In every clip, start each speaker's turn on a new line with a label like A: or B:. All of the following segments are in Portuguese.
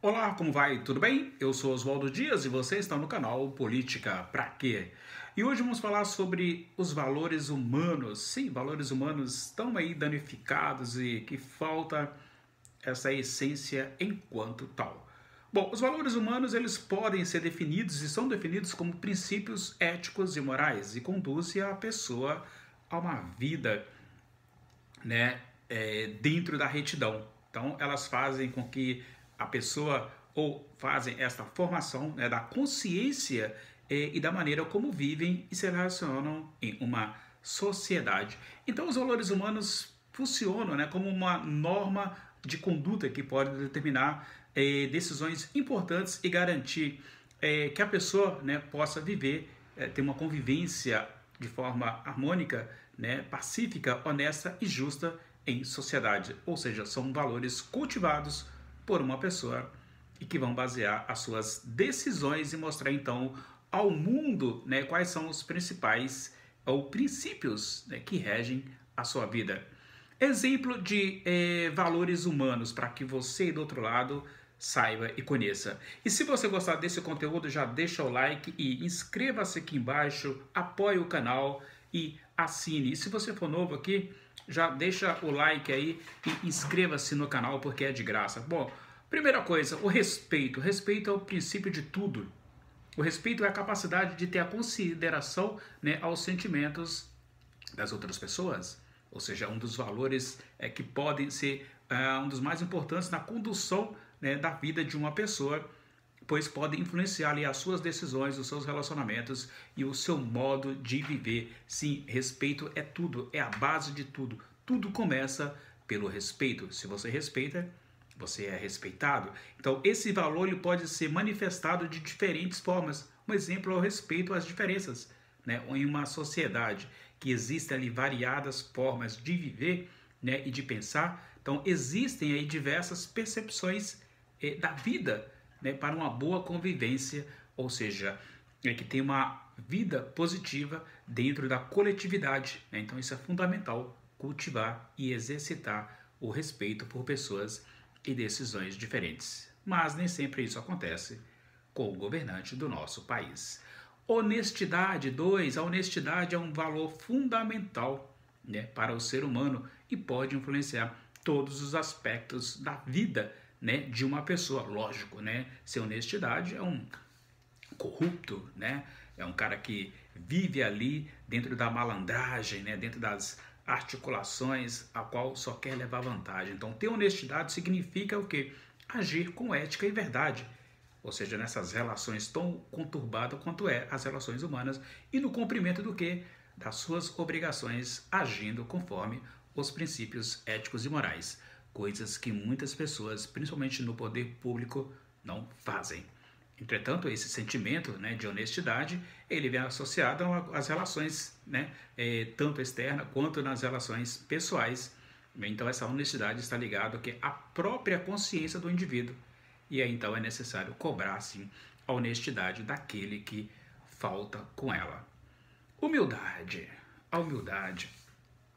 A: Olá, como vai? Tudo bem? Eu sou Oswaldo Dias e você está no canal Política Pra Quê? E hoje vamos falar sobre os valores humanos. Sim, valores humanos estão aí danificados e que falta essa essência enquanto tal. Bom, os valores humanos eles podem ser definidos e são definidos como princípios éticos e morais e conduzem a pessoa a uma vida, né, dentro da retidão. Então, elas fazem com que a pessoa ou fazem esta formação, né, da consciência e da maneira como vivem e se relacionam em uma sociedade. Então, os valores humanos funcionam, né, como uma norma de conduta que pode determinar decisões importantes e garantir que a pessoa, né, possa viver, ter uma convivência de forma harmônica, né, pacífica, honesta e justa em sociedade. Ou seja, são valores cultivados por uma pessoa e que vão basear as suas decisões e mostrar então ao mundo, né, quais são os principais ou princípios, né, que regem a sua vida. Exemplo de valores humanos para que você do outro lado saiba e conheça. E se você gostar desse conteúdo, já deixa o like e inscreva-se aqui embaixo, apoie o canal e assine. E se você for novo aqui, já deixa o like aí e inscreva-se no canal porque é de graça. Bom, primeira coisa, o respeito. O respeito é o princípio de tudo. O respeito é a capacidade de ter a consideração, né, aos sentimentos das outras pessoas. Ou seja, um dos valores que podem ser um dos mais importantes na condução, né, da vida de uma pessoa, pois podem influenciar ali as suas decisões, os seus relacionamentos e o seu modo de viver. Sim, respeito é tudo, é a base de tudo. Tudo começa pelo respeito. Se você respeita, você é respeitado. Então, esse valor ele pode ser manifestado de diferentes formas. Um exemplo é o respeito às diferenças, né? Em uma sociedade que existem ali variadas formas de viver, né, e de pensar. Então, existem aí diversas percepções da vida, né, para uma boa convivência, ou seja, que tem uma vida positiva dentro da coletividade, né? Então, isso é fundamental, cultivar e exercitar o respeito por pessoas e decisões diferentes. Mas nem sempre isso acontece com o governante do nosso país. Honestidade. 2. A honestidade é um valor fundamental, né, para o ser humano e pode influenciar todos os aspectos da vida, né, de uma pessoa. Lógico, né? Se honestidade é um corrupto, né? É um cara que vive ali dentro da malandragem, né, dentro das articulações a qual só quer levar vantagem. Então, ter honestidade significa o quê? Agir com ética e verdade. Ou seja, nessas relações tão conturbadas quanto as relações humanas e no cumprimento do quê? Das suas obrigações, agindo conforme os princípios éticos e morais. Coisas que muitas pessoas, principalmente no poder público, não fazem. Entretanto, esse sentimento, né, de honestidade, ele vem associado às relações, né, tanto externas quanto nas relações pessoais. Então, essa honestidade está ligada à própria consciência do indivíduo. E aí, então, é necessário cobrar, sim, a honestidade daquele que falta com ela. Humildade. A humildade.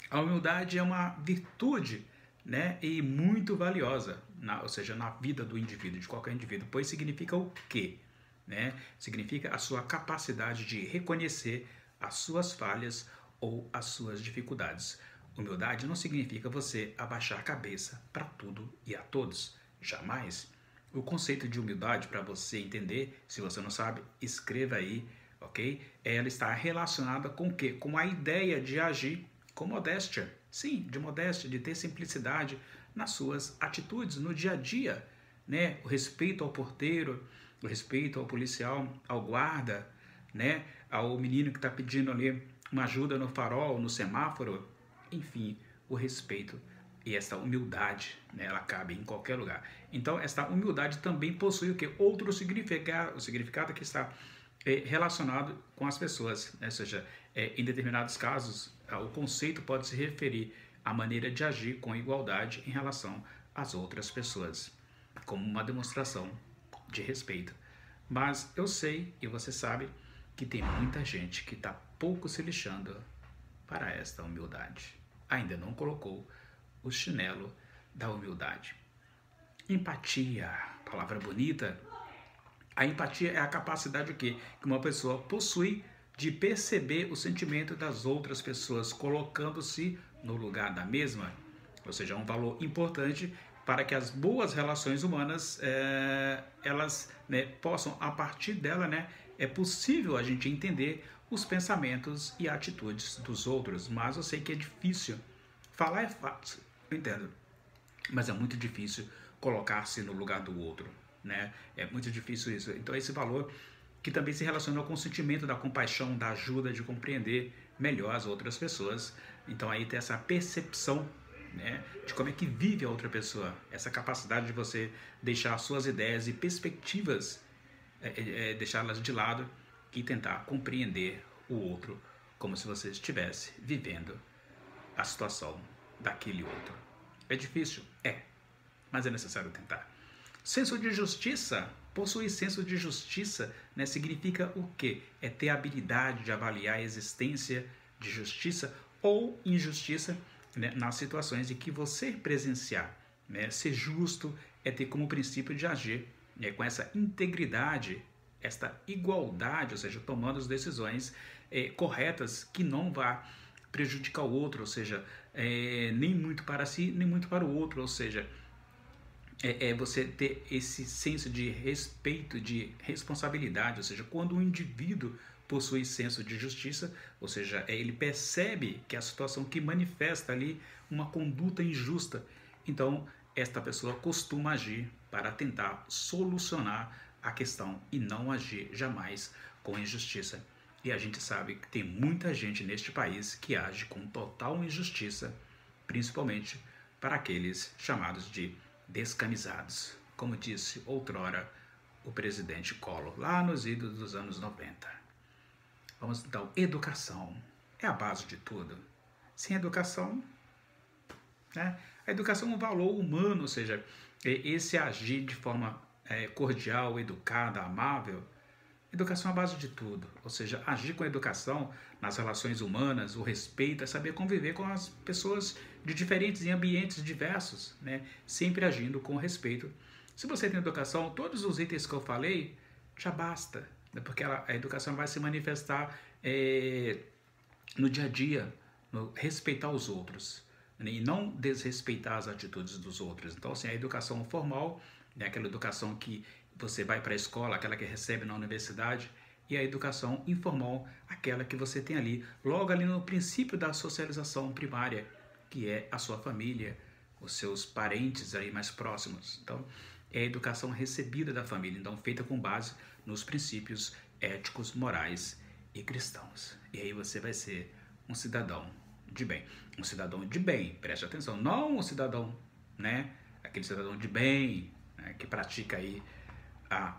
A: A humildade é uma virtude, né, e muito valiosa, ou seja, na vida do indivíduo, de qualquer indivíduo, pois significa o quê? Né? Significa a sua capacidade de reconhecer as suas falhas ou as suas dificuldades. Humildade não significa você abaixar a cabeça para tudo e a todos, jamais. O conceito de humildade, para você entender, se você não sabe, escreva aí, ok? Ela está relacionada com o quê? Com a ideia de agir com modéstia. Sim, de modéstia, de ter simplicidade nas suas atitudes, no dia a dia, né? O respeito ao porteiro, o respeito ao policial, ao guarda, né? Ao menino que está pedindo ali uma ajuda no farol, no semáforo, enfim, o respeito e essa humildade, né, ela cabe em qualquer lugar. Então, esta humildade também possui o que? Outro significado, o significado que está relacionado com as pessoas, né? Ou seja, em determinados casos, o conceito pode se referir à maneira de agir com igualdade em relação às outras pessoas, como uma demonstração de respeito. Mas eu sei, e você sabe, que tem muita gente que está pouco se lixando para esta humildade. Ainda não colocou o chinelo da humildade. Empatia. palavra bonita. A empatia é a capacidade o quê? Que uma pessoa possui de perceber o sentimento das outras pessoas, colocando-se no lugar da mesma. Ou seja, é um valor importante para que as boas relações humanas, elas, né, possam, a partir dela, né, é possível a gente entender os pensamentos e atitudes dos outros. Mas eu sei que é difícil. Falar é fácil, eu entendo. Mas é muito difícil colocar-se no lugar do outro, né? É muito difícil isso. Então esse valor que também se relaciona com o sentimento da compaixão, da ajuda, de compreender melhor as outras pessoas. Então aí tem essa percepção, né, de como é que vive a outra pessoa, essa capacidade de você deixar suas ideias e perspectivas, deixá-las de lado e tentar compreender o outro como se você estivesse vivendo a situação daquele outro. É difícil? É, mas é necessário tentar. Senso de justiça. Possuir senso de justiça, né, significa o quê? É ter a habilidade de avaliar a existência de justiça ou injustiça, né, nas situações em que você presenciar. Né? Ser justo é ter como princípio de agir, né, com essa integridade, esta igualdade, ou seja, tomando as decisões corretas que não vá prejudicar o outro, ou seja, nem muito para si, nem muito para o outro, ou seja, você ter esse senso de respeito, de responsabilidade, ou seja, quando um indivíduo possui senso de justiça, ou seja, ele percebe que a situação que manifesta ali uma conduta injusta, então esta pessoa costuma agir para tentar solucionar a questão e não agir jamais com injustiça. E a gente sabe que tem muita gente neste país que age com total injustiça, principalmente para aqueles chamados de descamisados, como disse outrora o presidente Collor, lá nos idos dos anos 90. Vamos então, educação é a base de tudo. Sem educação, né, a educação é um valor humano, ou seja, esse agir de forma cordial, educada, amável. Educação é a base de tudo, ou seja, agir com educação nas relações humanas, o respeito, é saber conviver com as pessoas de diferentes em ambientes diversos, né? Sempre agindo com respeito. Se você tem educação, todos os itens que eu falei já basta, né? Porque a educação vai se manifestar no dia a dia, no respeitar os outros, né? E não desrespeitar as atitudes dos outros. Então, assim, a educação formal, né? Aquela educação que você vai para a escola, aquela que recebe na universidade, e a educação informal, aquela que você tem ali, logo ali no princípio da socialização primária, que é a sua família, os seus parentes aí mais próximos. Então, é a educação recebida da família, então feita com base nos princípios éticos, morais e cristãos. E aí você vai ser um cidadão de bem. Um cidadão de bem, preste atenção, não um cidadão, né? Aquele cidadão de bem, né, que pratica aí a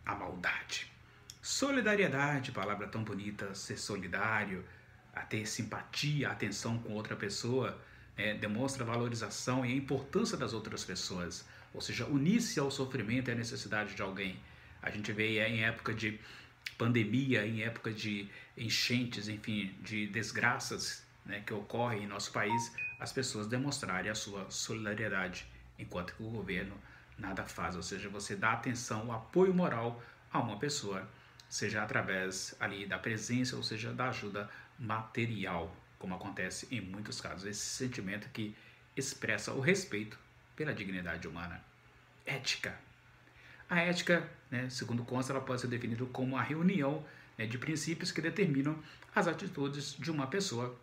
A: maldade. Solidariedade, palavra tão bonita, ser solidário, a ter simpatia, atenção com outra pessoa, demonstra a valorização e a importância das outras pessoas, ou seja, unir-se ao sofrimento e à necessidade de alguém. A gente vê em época de pandemia, em época de enchentes, enfim, de desgraças, né, que ocorrem em nosso país, as pessoas demonstrarem a sua solidariedade, enquanto que o governo nada faz, ou seja, você dá atenção, o apoio moral a uma pessoa, seja através ali da presença, ou seja, da ajuda material, como acontece em muitos casos. Esse sentimento que expressa o respeito pela dignidade humana. Ética. A ética, né, segundo consta, ela pode ser definida como a reunião, né, de princípios que determinam as atitudes de uma pessoa.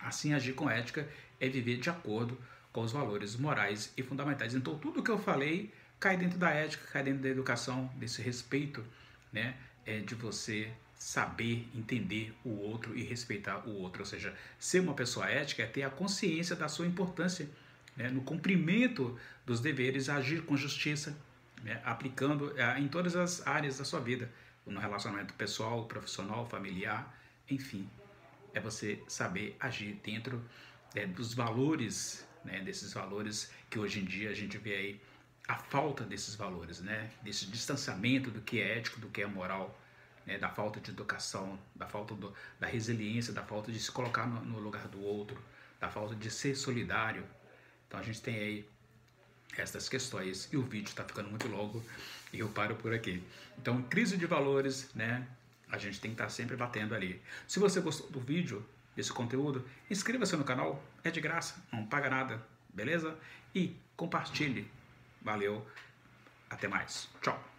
A: Assim, agir com ética é viver de acordo com os valores morais e fundamentais. Então, tudo que eu falei cai dentro da ética, cai dentro da educação, desse respeito, né, de você saber entender o outro e respeitar o outro. Ou seja, ser uma pessoa ética é ter a consciência da sua importância, né, no cumprimento dos deveres, agir com justiça, né, aplicando em todas as áreas da sua vida, no relacionamento pessoal, profissional, familiar, enfim. É você saber agir dentro dos valores, né, desses valores que hoje em dia a gente vê aí a falta desses valores, né, desse distanciamento do que é ético, do que é moral, né, da falta de educação, da falta da resiliência, da falta de se colocar no lugar do outro, da falta de ser solidário. Então a gente tem aí essas questões. E o vídeo está ficando muito longo e eu paro por aqui. Então, crise de valores, né? A gente tem que estar sempre batendo ali. Se você gostou do vídeo, desse conteúdo, inscreva-se no canal, é de graça, não paga nada, beleza? E compartilhe. Valeu, até mais. Tchau.